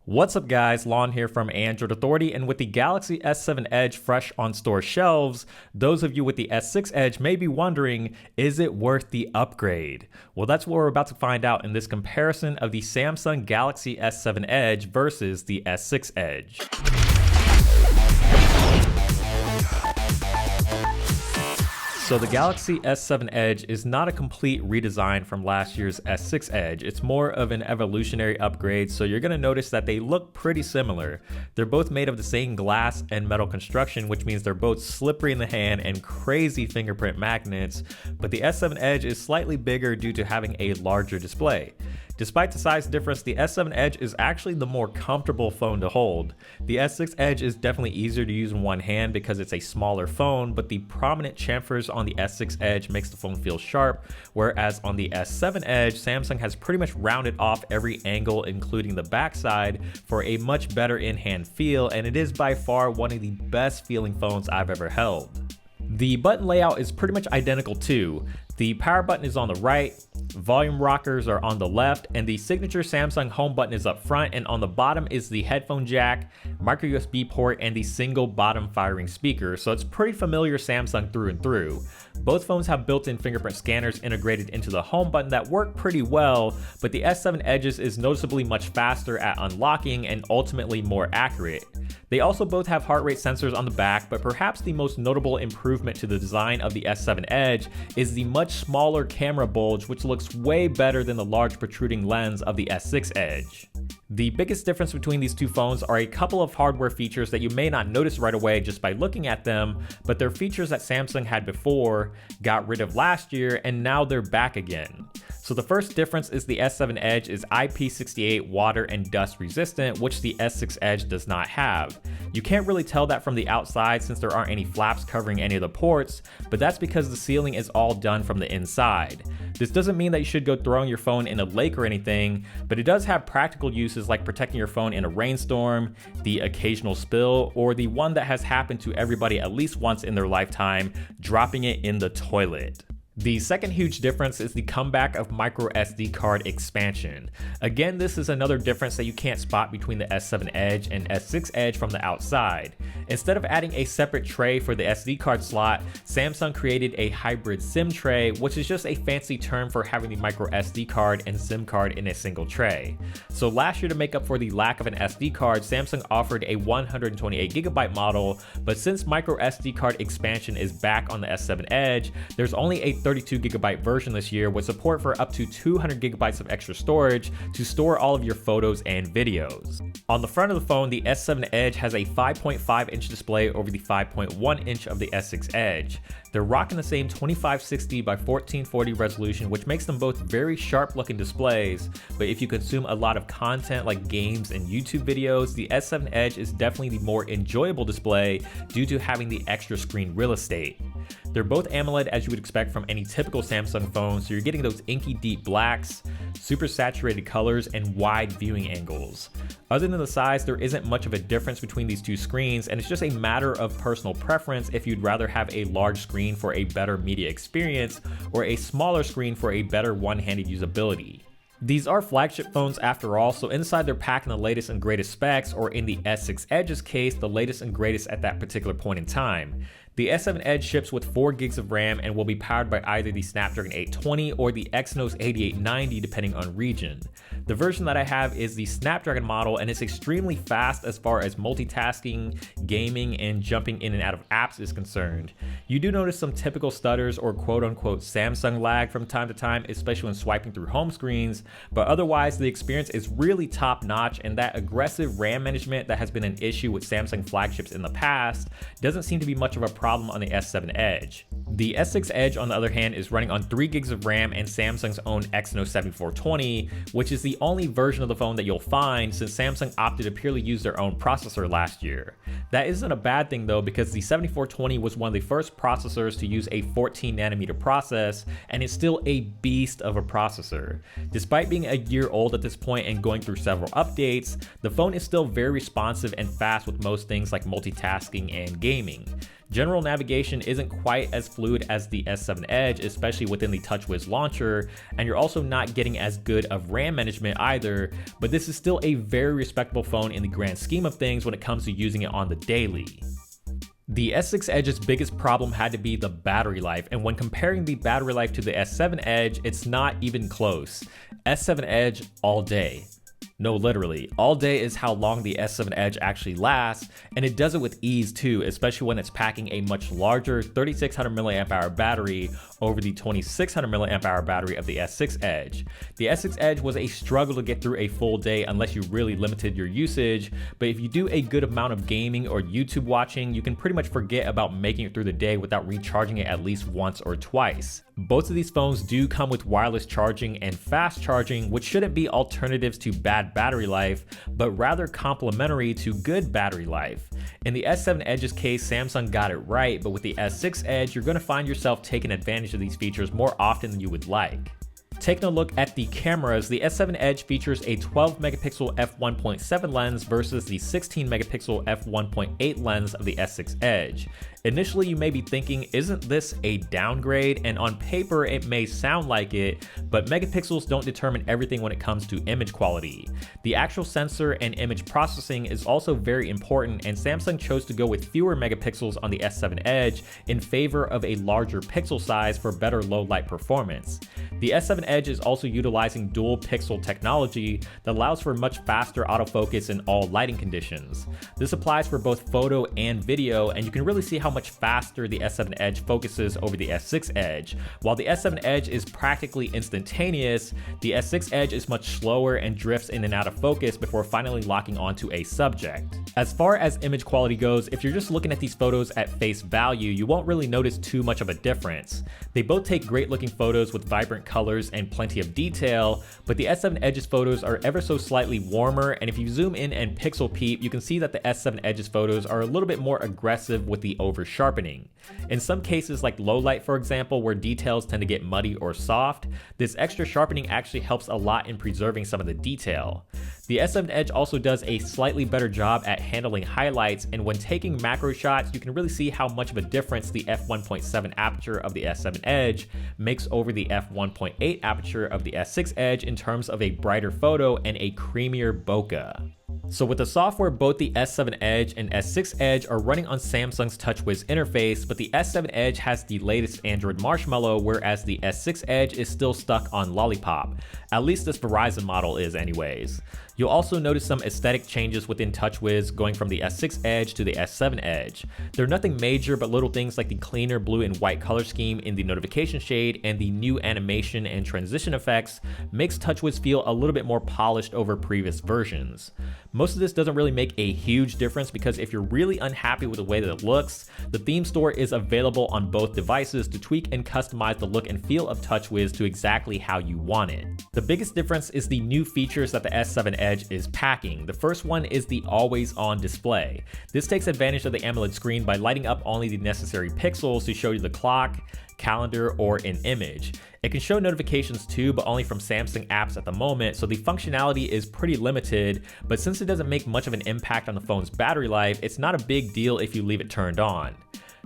What's up guys, Lon here from Android Authority, and with the Galaxy S7 Edge fresh on store shelves, those of you with the S6 Edge may be wondering, is it worth the upgrade? Well, that's what we're about to find out in this comparison of the Samsung Galaxy S7 Edge versus the S6 Edge. So the Galaxy S7 Edge is not a complete redesign from last year's S6 Edge. It's more of an evolutionary upgrade, so you're going to notice that they look pretty similar. They're both made of the same glass and metal construction, which means they're both slippery in the hand and crazy fingerprint magnets, but the S7 Edge is slightly bigger due to having a larger display. Despite the size difference, the S7 Edge is actually the more comfortable phone to hold. The S6 Edge is definitely easier to use in one hand because it's a smaller phone, but the prominent chamfers on the S6 Edge makes the phone feel sharp, whereas on the S7 Edge, Samsung has pretty much rounded off every angle, including the backside, for a much better in-hand feel, and it is by far one of the best feeling phones I've ever held. The button layout is pretty much identical too. The power button is on the right, volume rockers are on the left, and the signature Samsung home button is up front, and on the bottom is the headphone jack, micro USB port, and the single bottom firing speaker, so it's pretty familiar Samsung through and through. Both phones have built-in fingerprint scanners integrated into the home button that work pretty well, but the S7 Edge's is noticeably much faster at unlocking and ultimately more accurate. They also both have heart rate sensors on the back, but perhaps the most notable improvement to the design of the S7 Edge is the much smaller camera bulge, which looks way better than the large protruding lens of the S6 Edge. The biggest difference between these two phones are a couple of hardware features that you may not notice right away just by looking at them, but they're features that Samsung had before, got rid of last year, and now they're back again. So the first difference is the S7 Edge is IP68 water and dust resistant, which the S6 Edge does not have. You can't really tell that from the outside since there aren't any flaps covering any of the ports, but that's because the sealing is all done from the inside. This doesn't mean that you should go throwing your phone in a lake or anything, but it does have practical uses like protecting your phone in a rainstorm, the occasional spill, or the one that has happened to everybody at least once in their lifetime, dropping it in the toilet. The second huge difference is the comeback of micro SD card expansion. Again, this is another difference that you can't spot between the S7 Edge and S6 Edge from the outside. Instead of adding a separate tray for the SD card slot, Samsung created a hybrid SIM tray, which is just a fancy term for having the micro SD card and SIM card in a single tray. So last year, to make up for the lack of an SD card, Samsung offered a 128GB model, but since micro SD card expansion is back on the S7 Edge, there's only a 32GB version this year with support for up to 200GB of extra storage to store all of your photos and videos. On the front of the phone, the S7 Edge has a 5.5-inch display over the 5.1-inch of the S6 Edge. They're rocking the same 2560 by 1440 resolution, which makes them both very sharp looking displays, but if you consume a lot of content like games and YouTube videos, the S7 Edge is definitely the more enjoyable display due to having the extra screen real estate. They're both AMOLED as you would expect from any typical Samsung phone, so you're getting those inky deep blacks, super saturated colors, and wide viewing angles. Other than the size, there isn't much of a difference between these two screens, and it's just a matter of personal preference if you'd rather have a large screen for a better media experience or a smaller screen for a better one-handed usability. These are flagship phones after all, so inside they're packing the latest and greatest specs, or in the S6 Edge's case, the latest and greatest at that particular point in time. The S7 Edge ships with 4GB of RAM and will be powered by either the Snapdragon 820 or the Exynos 8890 depending on region. The version that I have is the Snapdragon model, and it's extremely fast as far as multitasking, gaming, and jumping in and out of apps is concerned. You do notice some typical stutters or quote-unquote Samsung lag from time to time, especially when swiping through home screens, but otherwise the experience is really top-notch, and that aggressive RAM management that has been an issue with Samsung flagships in the past doesn't seem to be much of a problem on the S7 Edge. The S6 Edge, on the other hand, is running on 3GB of RAM and Samsung's own Exynos 7420, which is the only version of the phone that you'll find since Samsung opted to purely use their own processor last year. That isn't a bad thing though, because the 7420 was one of the first processors to use a 14nm process, and it's still a beast of a processor. Despite being a year old at this point and going through several updates, the phone is still very responsive and fast with most things like multitasking and gaming. General navigation isn't quite as fluid as the S7 Edge, especially within the TouchWiz launcher, and you're also not getting as good of RAM management either, but this is still a very respectable phone in the grand scheme of things when it comes to using it on the daily. The S6 Edge's biggest problem had to be the battery life, and when comparing the battery life to the S7 Edge, it's not even close. S7 Edge all day. No, literally, all day is how long the S7 Edge actually lasts, and it does it with ease too, especially when it's packing a much larger 3600 mAh battery over the 2600 mAh battery of the S6 Edge. The S6 Edge was a struggle to get through a full day unless you really limited your usage, but if you do a good amount of gaming or YouTube watching, you can pretty much forget about making it through the day without recharging it at least once or twice. Both of these phones do come with wireless charging and fast charging, which shouldn't be alternatives to bad battery life, but rather complementary to good battery life. In the S7 Edge's case, Samsung got it right, but with the S6 Edge, you're going to find yourself taking advantage of these features more often than you would like. Taking a look at the cameras, the S7 Edge features a 12 megapixel f1.7 lens versus the 16 megapixel f1.8 lens of the S6 Edge. Initially, you may be thinking, isn't this a downgrade? And on paper, it may sound like it, but megapixels don't determine everything when it comes to image quality. The actual sensor and image processing is also very important, and Samsung chose to go with fewer megapixels on the S7 Edge in favor of a larger pixel size for better low light performance. The S7 Edge is also utilizing dual pixel technology that allows for much faster autofocus in all lighting conditions. This applies for both photo and video, and you can really see how much faster the S7 Edge focuses over the S6 Edge. While the S7 Edge is practically instantaneous, the S6 Edge is much slower and drifts in and out of focus before finally locking onto a subject. As far as image quality goes, if you're just looking at these photos at face value, you won't really notice too much of a difference. They both take great looking photos with vibrant colors and plenty of detail, but the S7 Edge's photos are ever so slightly warmer, and if you zoom in and pixel peep, you can see that the S7 Edge's photos are a little bit more aggressive with the over sharpening. In some cases, like low light for example, where details tend to get muddy or soft, this extra sharpening actually helps a lot in preserving some of the detail. The S7 Edge also does a slightly better job at handling highlights, and when taking macro shots, you can really see how much of a difference the f1.7 aperture of the S7 Edge makes over the f1.8 aperture of the S6 Edge in terms of a brighter photo and a creamier bokeh. So with the software, both the S7 Edge and S6 Edge are running on Samsung's TouchWiz interface, but the S7 Edge has the latest Android Marshmallow, whereas the S6 Edge is still stuck on Lollipop. At least this Verizon model is anyways. You'll also notice some aesthetic changes within TouchWiz going from the S6 Edge to the S7 Edge. They're nothing major, but little things like the cleaner blue and white color scheme in the notification shade and the new animation and transition effects makes TouchWiz feel a little bit more polished over previous versions. Most of this doesn't really make a huge difference because if you're really unhappy with the way that it looks, the theme store is available on both devices to tweak and customize the look and feel of TouchWiz to exactly how you want it. The biggest difference is the new features that the S7 Edge is packing. The first one is the always-on display. This takes advantage of the AMOLED screen by lighting up only the necessary pixels to show you the clock, calendar, or an image. It can show notifications too, but only from Samsung apps at the moment, so the functionality is pretty limited, but since it doesn't make much of an impact on the phone's battery life, it's not a big deal if you leave it turned on.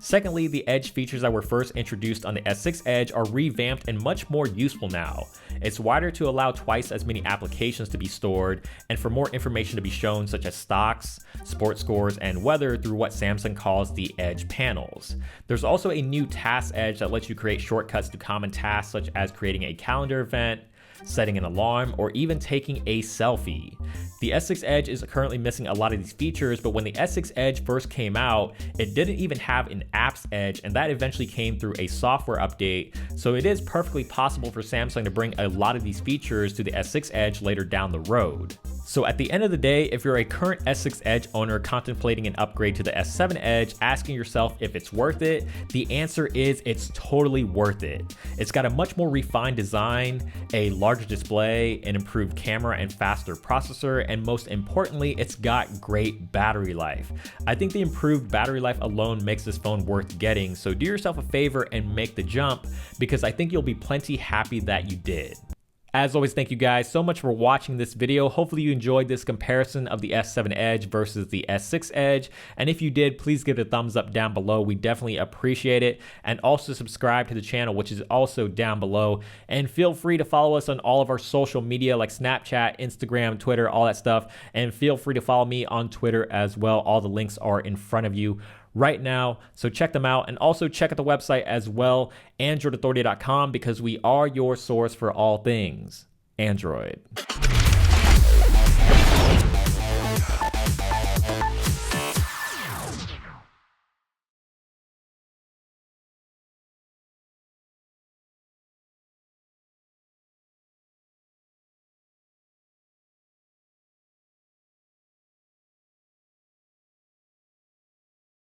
Secondly, the Edge features that were first introduced on the S6 Edge are revamped and much more useful now. It's wider to allow twice as many applications to be stored and for more information to be shown, such as stocks, sports scores, and weather through what Samsung calls the Edge panels. There's also a new Task Edge that lets you create shortcuts to common tasks such as creating a calendar event, setting an alarm, or even taking a selfie. The S6 Edge is currently missing a lot of these features, but when the S6 Edge first came out, it didn't even have an Apps Edge, and that eventually came through a software update, so it is perfectly possible for Samsung to bring a lot of these features to the S6 Edge later down the road. So at the end of the day, if you're a current S6 Edge owner contemplating an upgrade to the S7 Edge, asking yourself if it's worth it, the answer is it's totally worth it. It's got a much more refined design, a larger display, an improved camera and faster processor, and most importantly, it's got great battery life. I think the improved battery life alone makes this phone worth getting, so do yourself a favor and make the jump, because I think you'll be plenty happy that you did. As always, thank you guys so much for watching this video. Hopefully you enjoyed this comparison of the S7 Edge versus the S6 Edge. And if you did, please give it a thumbs up down below. We definitely appreciate it. And also subscribe to the channel, which is also down below. And feel free to follow us on all of our social media like Snapchat, Instagram, Twitter, all that stuff. And feel free to follow me on Twitter as well. All the links are in front of you right now, so check them out. And also check out the website as well, androidauthority.com, because we are your source for all things Android.